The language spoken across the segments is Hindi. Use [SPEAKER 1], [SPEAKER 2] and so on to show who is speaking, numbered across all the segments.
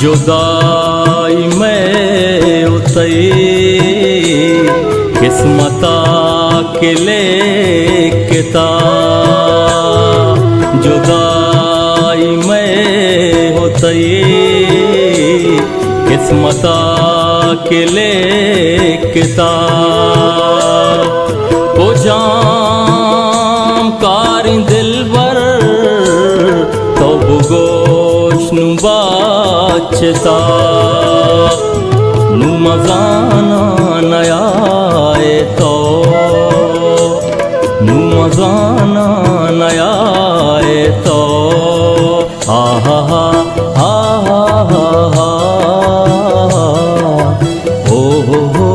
[SPEAKER 1] जुदाई में उतई किस्मता के लेके ता, जुदाई में उतई किस्मता के लेके ता, ओ जाम कारी दिलबर तो बुगोश बाचता नू मजाना नया तो नू मजाना नया तो आहा हा आहा हा ओ हो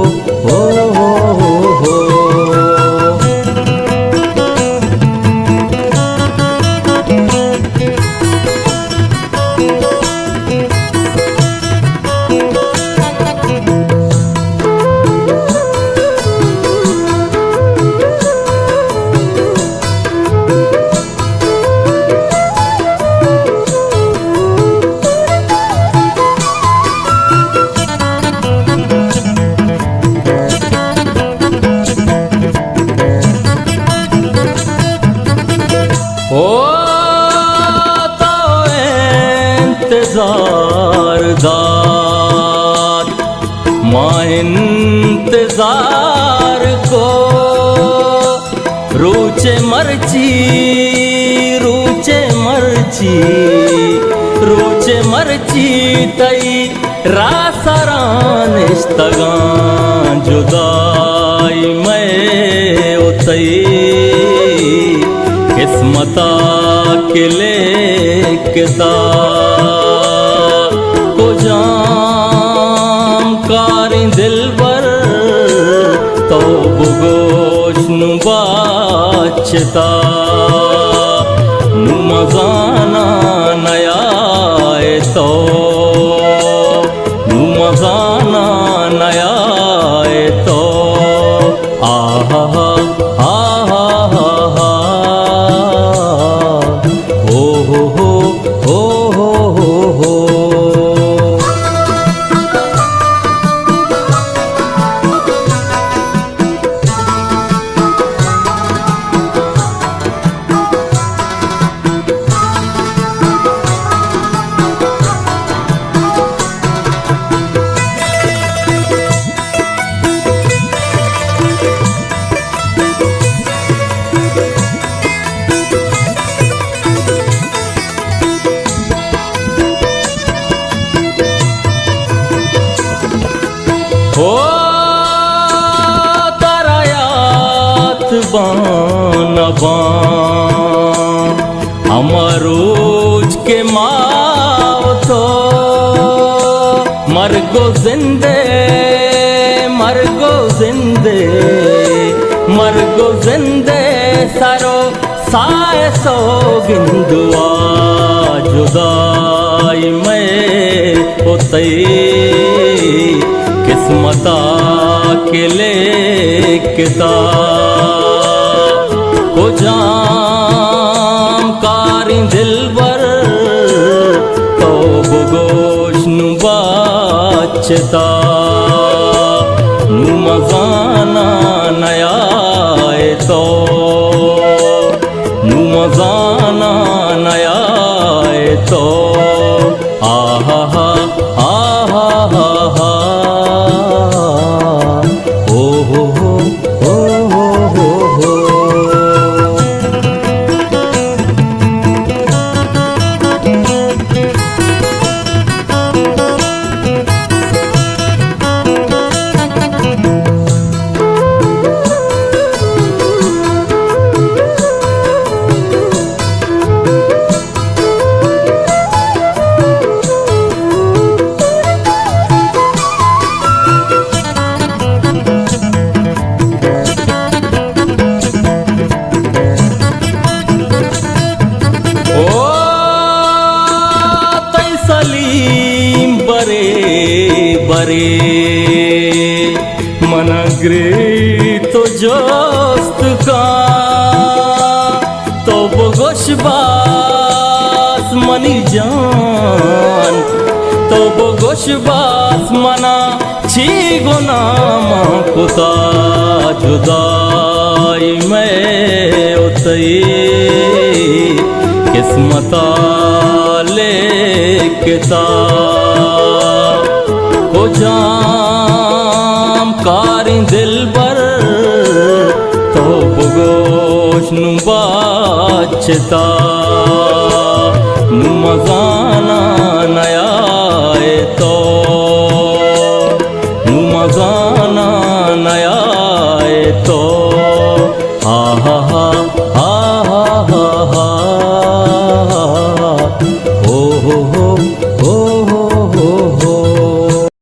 [SPEAKER 1] इंतजार दार माँ इंतजार को रूचे मर्ची रूचे मर्ची रूचे मर्ची तई रासरान इस्तगान जुदाई में उतई किस्मता के लेके ता, को जाम कारी दिलबर तो बुगोश नु बाचता नु मजाना नया तो नु मजाना नया तो आहा आहा हा ओ हो हो तारा याद बान बान अमरूज के माव तो मरगो जिंदे मरगो जिंदे मरगो जिंदे सरो साए सो गिंदुआ जुदाई में उतई किस्मता के लेके ता, को जाम कारी दिलबर तो बुगोश नु बाचता नु मजाना नया तो नु मजाना नया तो आहा हा आहा हा मन grito jost ka to bogosh bas mani jan to bogosh bas mana chi guna ma kuta judai mein utai kismata लेके ता को जाम कारी दिल बर तो बगोश नु बाचता नु मजाना नया तो नु मजाना नया तो